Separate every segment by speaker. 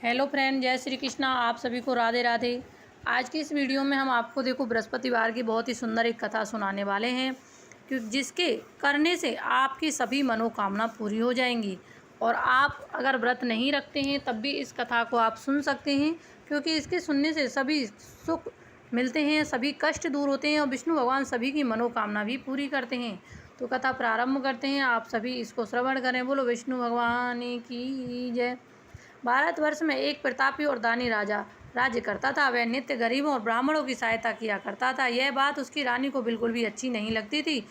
Speaker 1: Hello friend, जय श्री कृष्णा। आप सभी को राधे राधे। आज की इस वीडियो में हम आपको बृहस्पतिवार की बहुत ही सुंदर एक कथा सुनाने वाले हैं जिसके करने से आपकी सभी मनोकामना पूरी हो जाएंगी। और आप अगर व्रत नहीं रखते हैं तब भी इस कथा को आप सुन सकते हैं, क्योंकि इसके सुनने से सभी सुख मिलते हैं, सभी कष्ट दूर होते हैं और विष्णु भगवान सभी की मनोकामना भी पूरी करते हैं। तो कथा प्रारंभ करते हैं, आप सभी इसको श्रवण करें। बोलो विष्णु भगवान की जय। भारतवर्ष में एक प्रतापी और दानी राजा राज्य करता था। वह नित्य गरीबों और ब्राह्मणों की सहायता किया करता था। यह बात उसकी रानी को बिल्कुल भी अच्छी नहीं लगती थी।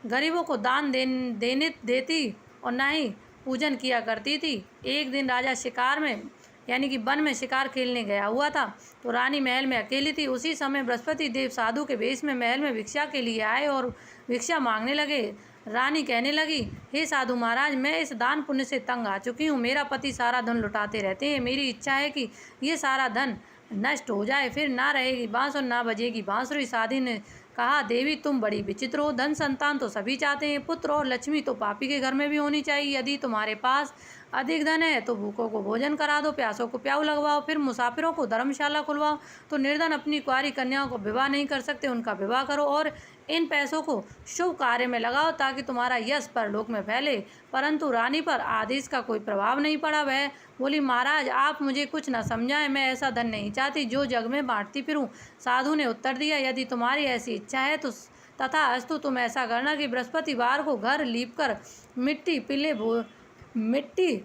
Speaker 1: गरीबों को दान देने देती और न ही पूजन किया करती थी। एक दिन राजा शिकार में यानी कि वन में शिकार खेलने गया हुआ था, तो रानी महल में अकेली थी। उसी समय बृहस्पति देव साधु के वेश में महल में भिक्षा के लिए आए और भिक्षा मांगने लगे। रानी कहने लगी, हे साधु महाराज, मैं इस दान पुण्य से तंग आ चुकी हूँ। मेरा पति सारा धन लुटाते रहते हैं। मेरी इच्छा है कि ये सारा धन नष्ट हो जाए, फिर ना रहेगी बाँस और ना बजेगी बांसुरी। साधी ने कहा, देवी तुम बड़ी विचित्र हो। धन संतान तो सभी चाहते हैं, पुत्र और लक्ष्मी तो पापी के घर में भी होनी चाहिए। यदि तुम्हारे पास अधिक धन है तो भूखों को भोजन करा दो, प्यासों को प्याऊ लगवाओ, फिर मुसाफिरों को धर्मशाला खुलवाओ। तो निर्धन अपनी कुंवारी कन्याओं को विवाह नहीं कर सकते, उनका विवाह करो और इन पैसों को शुभ कार्य में लगाओ ताकि तुम्हारा यश परलोक में फैले। परंतु रानी पर आदेश का कोई प्रभाव नहीं पड़ा। वह बोली, महाराज आप मुझे कुछ न समझाएं, मैं ऐसा धन नहीं चाहती जो जग में बांटती फिरूं। साधु ने उत्तर दिया, यदि तुम्हारी ऐसी इच्छा है तो तथा अस्तु, तुम ऐसा करना कि बृहस्पतिवार को घर लीपकर मिट्टी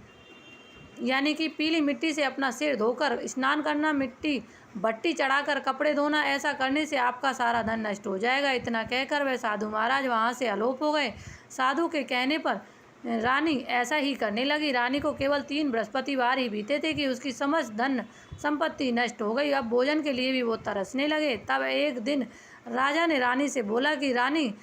Speaker 1: यानी कि पीली मिट्टी से अपना सिर धोकर स्नान करना, मिट्टी भट्टी चढ़ाकर कपड़े धोना। ऐसा करने से आपका सारा धन नष्ट हो जाएगा। इतना कहकर वह साधु महाराज वहाँ से अलोप हो गए। साधु के कहने पर रानी ऐसा ही करने लगी। रानी को केवल 3 बृहस्पतिवार ही बीते थे कि उसकी समस्त धन संपत्ति नष्ट हो गई। अब भोजन के लिए भी वो तरसने लगे। तब एक दिन राजा ने रानी से बोला कि रानी,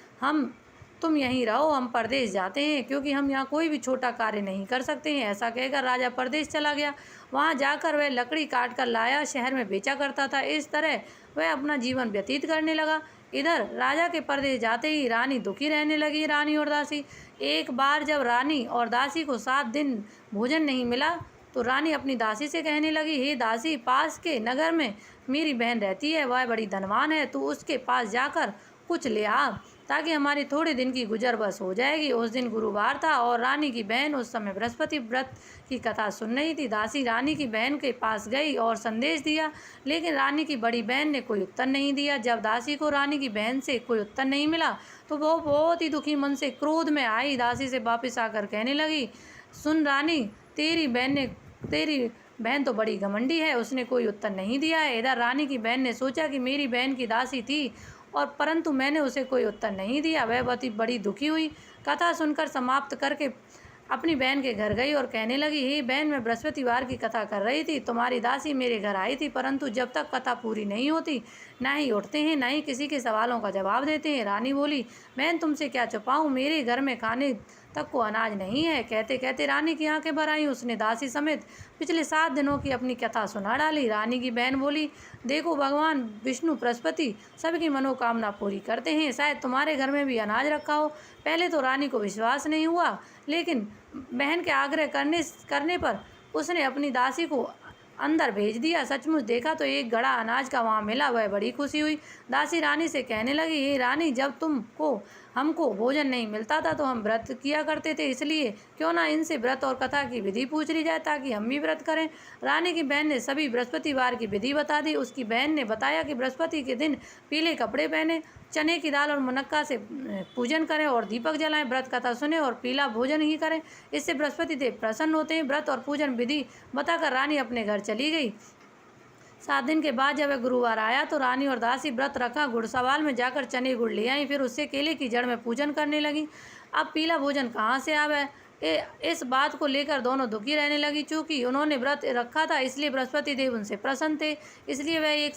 Speaker 1: तुम यहीं रहो, हम परदेश जाते हैं, क्योंकि हम यहाँ कोई भी छोटा कार्य नहीं कर सकते हैं। ऐसा कहकर राजा परदेश चला गया। वहाँ जाकर वह लकड़ी काट कर लाया, शहर में बेचा करता था। इस तरह वह अपना जीवन व्यतीत करने लगा। इधर राजा के परदेश जाते ही रानी दुखी रहने लगी। रानी और दासी। एक बार जब रानी और दासी को 7 दिन भोजन नहीं मिला तो रानी अपनी दासी से कहने लगी, हे दासी, पास के नगर में मेरी बहन रहती है, वह बड़ी धनवान है, तू उसके पास जाकर कुछ ले आ ताकि हमारी थोड़े दिन की गुजर बस हो जाएगी। उस दिन गुरुवार था और रानी की बहन उस समय बृहस्पति व्रत की कथा सुन रही थी। दासी रानी की बहन के पास गई और संदेश दिया, लेकिन रानी की बड़ी बहन ने कोई उत्तर नहीं दिया। जब दासी को रानी की बहन से कोई उत्तर नहीं मिला तो वो बहुत ही दुखी मन से क्रोध में आई। दासी से वापस आकर कहने लगी, सुन रानी, तेरी बहन तो बड़ी घमंडी है, उसने कोई उत्तर नहीं दिया है। इधर रानी की बहन ने सोचा कि मेरी बहन की दासी थी और परंतु मैंने उसे कोई उत्तर नहीं दिया। वह बड़ी दुखी हुई। कथा सुनकर समाप्त करके अपनी बहन के घर गई और कहने लगी, हे बहन, मैं बृहस्पतिवार की कथा कर रही थी। तुम्हारी दासी मेरे घर आई थी, परंतु जब तक कथा पूरी नहीं होती ना ही उठते हैं, ना ही किसी के सवालों का जवाब देते हैं। रानी बोली, बहन तुमसे क्या छुपाऊं, मेरे घर में खाने तक को अनाज नहीं है। कहते कहते रानी की आंखें भर आईं। उसने दासी समेत पिछले 7 दिनों की अपनी कथा सुना डाली। रानी की बहन बोली, देखो, भगवान विष्णु बृहस्पति सबकी मनोकामना पूरी करते हैं, शायद तुम्हारे घर में भी अनाज रखा हो। पहले तो रानी को विश्वास नहीं हुआ, लेकिन बहन के आग्रह करने पर उसने अपनी दासी को अंदर भेज दिया। सचमुच देखा तो एक घड़ा अनाज का वहाँ मिला। वह बड़ी खुशी हुई। दासी रानी से कहने लगी, हे रानी, जब हमको भोजन नहीं मिलता था तो हम व्रत किया करते थे, इसलिए क्यों ना इनसे व्रत और कथा की विधि पूछ ली जाए ताकि हम भी व्रत करें। रानी की बहन ने सभी बृहस्पतिवार की विधि बता दी। उसकी बहन ने बताया कि बृहस्पति के दिन पीले कपड़े पहने, चने की दाल और मुनक्का से पूजन करें और दीपक जलाएं, व्रत कथा सुने और पीला भोजन ही करें, इससे बृहस्पति देव प्रसन्न होते हैं। व्रत और पूजन विधि बताकर रानी अपने घर चली गई। 7 दिन के बाद जब वह गुरुवार आया तो रानी और दासी व्रत रखा घुड़सवाल में जाकर चने गुड़ ले आई, फिर उससे केले की जड़ में पूजन करने लगी। अब पीला भोजन कहाँ से आवे, इस बात को लेकर दोनों दुखी रहने लगी। चूँकि उन्होंने व्रत रखा था इसलिए बृहस्पति देव उनसे प्रसन्न थे, इसलिए वह एक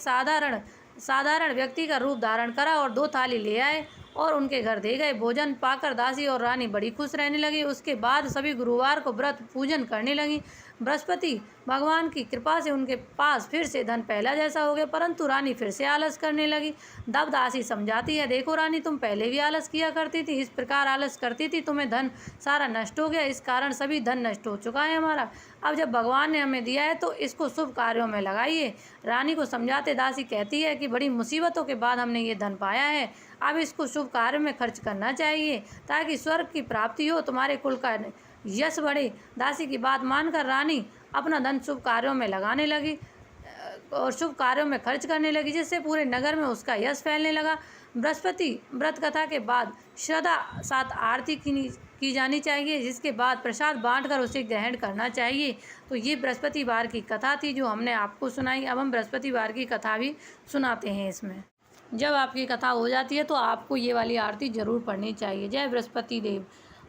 Speaker 1: साधारण व्यक्ति का रूप धारण करा और 2 थाली ले आए और उनके घर दे गए। भोजन पाकर दासी और रानी बड़ी खुश रहने लगी। उसके बाद सभी गुरुवार को व्रत पूजन करने लगी। बृहस्पति भगवान की कृपा से उनके पास फिर से धन पहला जैसा हो गया, परंतु रानी फिर से आलस करने लगी। तब दासी समझाती है, देखो रानी, तुम पहले भी आलस किया करती थी, इस प्रकार आलस करती थी, तुम्हें धन सारा नष्ट हो गया, इस कारण सभी धन नष्ट हो चुका है हमारा। अब जब भगवान ने हमें दिया है तो इसको शुभ कार्यों में लगाइए। रानी को समझाते दासी कहती है कि बड़ी मुसीबतों के बाद हमने ये धन पाया है, अब इसको शुभ कार्य में खर्च करना चाहिए ताकि स्वर्ग की प्राप्ति हो, तुम्हारे कुल का यश बढ़े। दासी की बात मानकर रानी अपना धन शुभ कार्यों में लगाने लगी और शुभ कार्यों में खर्च करने लगी, जिससे पूरे नगर में उसका यश फैलने लगा। बृहस्पति व्रत कथा के बाद श्रद्धा साथ आरती की जानी चाहिए, जिसके बाद प्रसाद बांटकर उसे ग्रहण करना चाहिए। तो ये बृहस्पतिवार की कथा थी जो हमने आपको सुनाई। अब हम बृहस्पतिवार की कथा भी सुनाते हैं। इसमें जब आपकी कथा हो जाती है तो आपको ये वाली आरती जरूर पढ़नी चाहिए। जय बृहस्पति देव।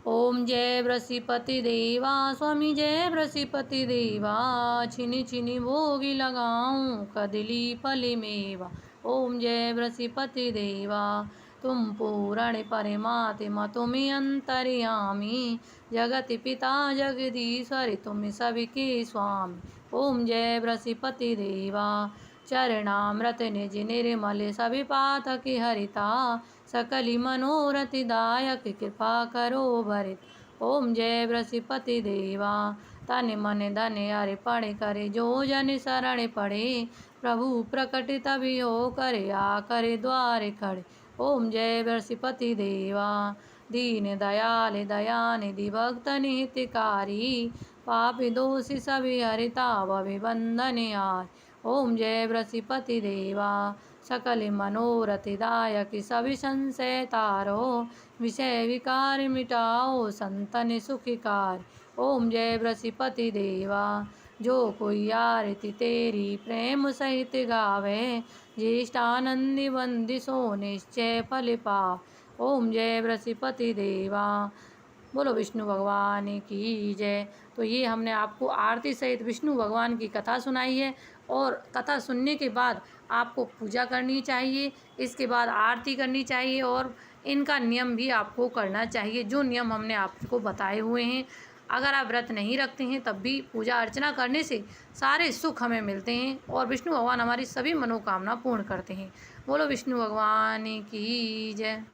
Speaker 1: ओम जय बृहस्पति देवा स्वामी, जय बृहस्पति देवा, छिनी छिनी भोगी लगाऊं कदली फली मेवा। ओम जय बृहस्पति देवा, तुम पूर्ण परमात्मा तुम्हें अंतर्यामी, जगत पिता जगदीश्वर तुम सबके स्वामी। ओम जय बृहस्पति देवा, चरणामृत निज निर्मल सभी पातक हरिता, सकली मनोरथ दायक कृपा करो भरित। ओम जय बृहस्पति देवा, तन मन धन अर्पण करे, जो जन शरण पड़े, प्रभु प्रकट तभी हो करे, आकर द्वार खड़े। ओम जय बृहस्पति देवा, दीन दयाल दयानिधि भक्त हितकारी, पापी दोषी सभी हरिता अभिबंधन आय। ओम जय बृहस्पति देवा, सकल मनोरथ दायक सभी संशय तारो, विषय विकार मिटाओ संतन सुखिकार। ओम जय बृहस्पति देवा, जो कोई आरती तेरी प्रेम सहित गावे, ज्येष्ठानंदी बंदिशो निश्चय फल पावे। ओम जय बृहस्पति देवा। बोलो विष्णु भगवान की जय। तो ये हमने आपको आरती सहित विष्णु भगवान की कथा सुनाई है और कथा सुनने के बाद आपको पूजा करनी चाहिए, इसके बाद आरती करनी चाहिए और इनका नियम भी आपको करना चाहिए, जो नियम हमने आपको बताए हुए हैं। अगर आप व्रत नहीं रखते हैं तब भी पूजा अर्चना करने से सारे सुख हमें मिलते हैं और विष्णु भगवान हमारी सभी मनोकामना पूर्ण करते हैं। बोलो विष्णु भगवान की जय।